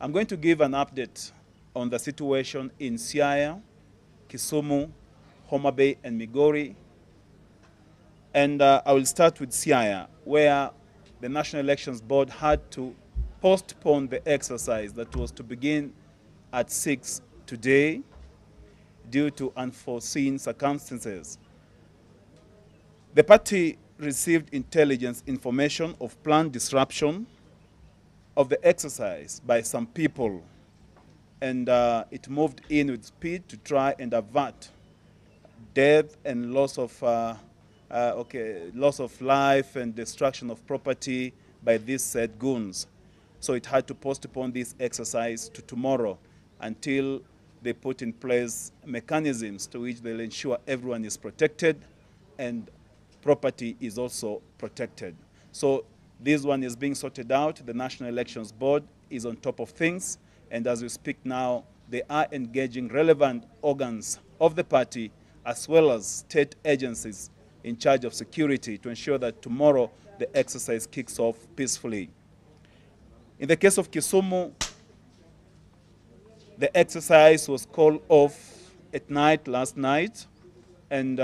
I'm going to give an update on the situation in Siaya, Kisumu, Homa Bay, and Migori. And I will start with Siaya, where the National Elections Board had to postpone the exercise that was to begin at 6 today due to unforeseen circumstances. The party received intelligence information of planned disruption of the exercise by some people, and it moved in with speed to try and avert death and loss of life and destruction of property by these said goons. So it had to postpone this exercise to tomorrow until they put in place mechanisms to which they'll ensure everyone is protected and property is also protected. So this one is being sorted out. The National Elections Board is on top of things, and as we speak now, they are engaging relevant organs of the party as well as state agencies in charge of security to ensure that tomorrow the exercise kicks off peacefully. In the case of Kisumu, the exercise was called off at night last night, and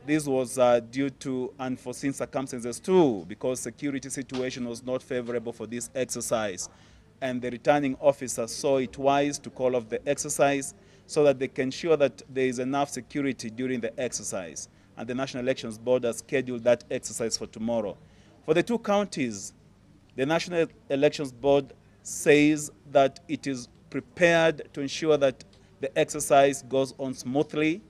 this was due to unforeseen circumstances too, because security situation was not favorable for this exercise. And the returning officer saw it wise to call off the exercise so that they can ensure that there is enough security during the exercise. And the National Elections Board has scheduled that exercise for tomorrow. For the two counties, the National Elections Board says that it is prepared to ensure that the exercise goes on smoothly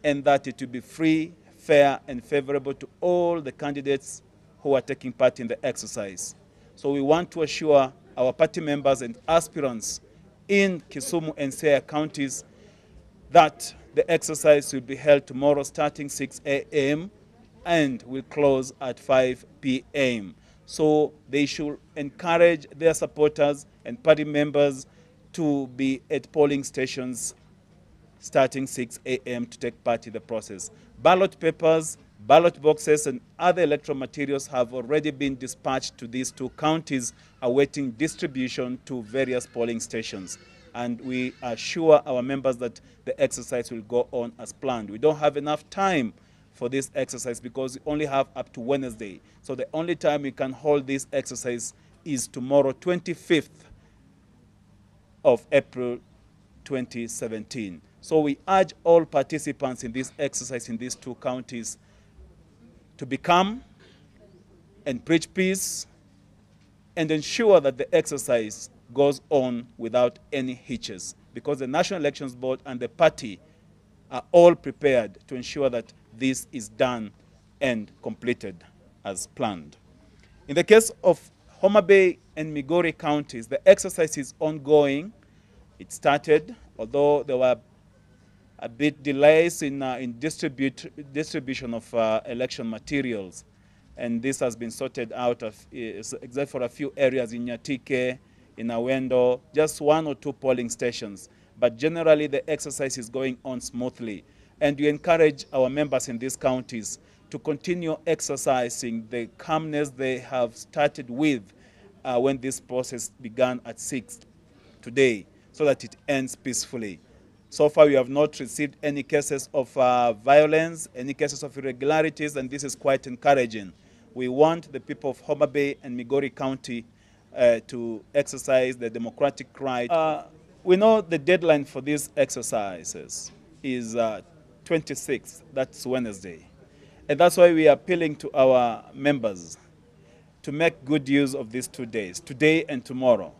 and that it will be free, fair, and favorable to all the candidates who are taking part in the exercise. So we want to assure our party members and aspirants in Kisumu and Siaya counties that the exercise will be held tomorrow starting 6 a.m. and will close at 5 p.m. So they should encourage their supporters and party members to be at polling stations starting 6 a.m. to take part in the process. Ballot papers, ballot boxes, and other electoral materials have already been dispatched to these two counties, awaiting distribution to various polling stations. And we assure our members that the exercise will go on as planned. We don't have enough time for this exercise because we only have up to Wednesday. So the only time we can hold this exercise is tomorrow, 25th of April 2017. So we urge all participants in this exercise in these two counties to be calm and preach peace and ensure that the exercise goes on without any hitches, because the National Elections Board and the party are all prepared to ensure that this is done and completed as planned. In the case of Homa Bay and Migori counties, the exercise is ongoing. It started, although there were a bit delays in distribution of election materials. And this has been sorted out except for a few areas in Nyatike, in Awendo, just one or two polling stations. But generally, the exercise is going on smoothly. And we encourage our members in these counties to continue exercising the calmness they have started with when this process began at 6 today, so that it ends peacefully. So far, we have not received any cases of violence, any cases of irregularities, and this is quite encouraging. We want the people of Homa Bay and Migori County to exercise their democratic right. We know the deadline for these exercises is 26th, that's Wednesday. And that's why we are appealing to our members to make good use of these 2 days, today and tomorrow.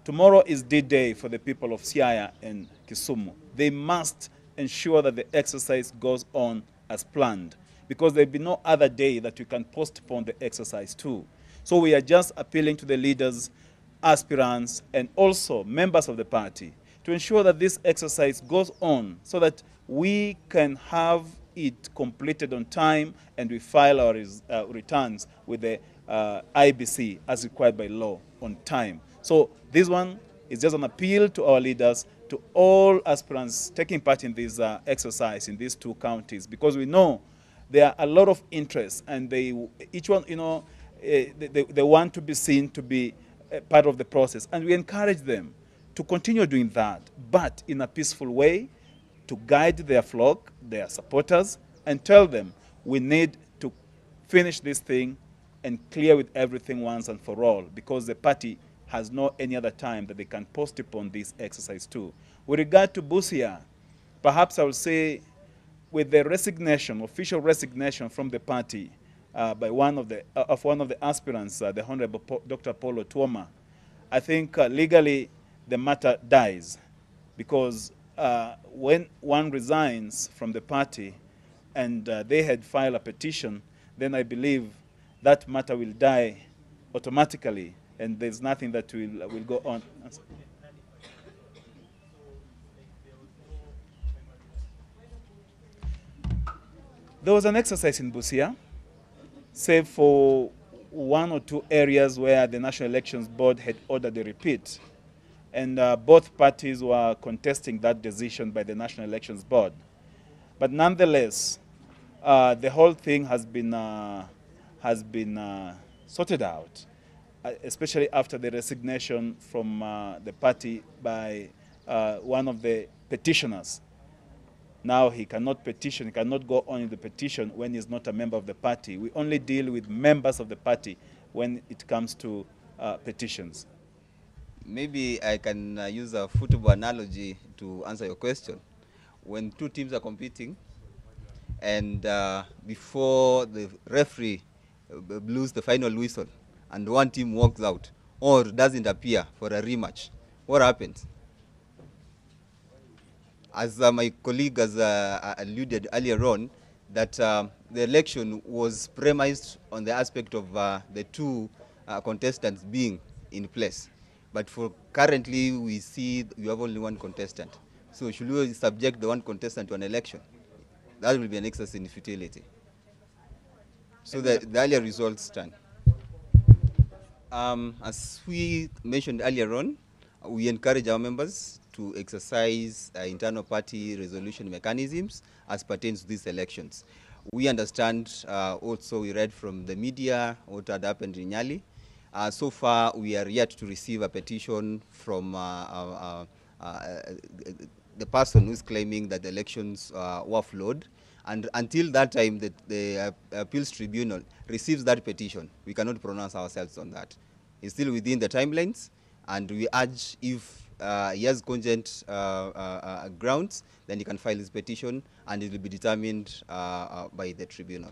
Tomorrow is D-Day for the people of Siaya and Kisumu. They must ensure that the exercise goes on as planned, because there will be no other day that we can postpone the exercise to. So we are just appealing to the leaders, aspirants, and also members of the party to ensure that this exercise goes on so that we can have it completed on time and we file our returns with the IBC as required by law on time. So this one is just an appeal to our leaders, to all aspirants taking part in this exercise in these two counties, because we know there are a lot of interest, and each one, they want to be seen to be part of the process, and we encourage them to continue doing that, but in a peaceful way, to guide their flock, their supporters, and tell them we need to finish this thing and clear with everything once and for all, because the party has no any other time that they can postpone this exercise to. With regard to Busia, perhaps I will say with the resignation, official resignation from the party by one of the aspirants, the Honorable Dr. Paulo Tuoma, I think legally the matter dies, because when one resigns from the party and they had filed a petition, then I believe that matter will die automatically, and there's nothing that will go on. There was an exercise in Busia, save for one or two areas where the National Elections Board had ordered a repeat. And both parties were contesting that decision by the National Elections Board. But nonetheless, the whole thing has been sorted out, especially after the resignation from the party by one of the petitioners. Now he cannot petition, he cannot go on in the petition when he's not a member of the party. We only deal with members of the party when it comes to petitions. Maybe I can use a football analogy to answer your question. When two teams are competing and before the referee blows the final whistle and one team walks out or doesn't appear for a rematch, what happens? As my colleague has alluded earlier on, that the election was premised on the aspect of the two contestants being in place. But for currently, we see we have only one contestant. So should we subject the one contestant to an election? That will be an exercise in futility. So the earlier results stand. As we mentioned earlier on, we encourage our members to exercise internal party resolution mechanisms as pertains to these elections. We understand, also we read from the media what had happened in Nyali. So far, we are yet to receive a petition from the person who is claiming that the elections were flawed. And until that time, the Appeals Tribunal receives that petition, we cannot pronounce ourselves on that. It's still within the timelines, and we urge if he has cogent grounds, then he can file his petition, and it will be determined by the tribunal.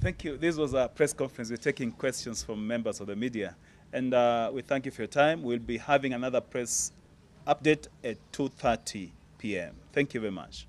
Thank you. This was a press conference. We're taking questions from members of the media. And we thank you for your time. We'll be having another press update at 2:30 p.m. Thank you very much.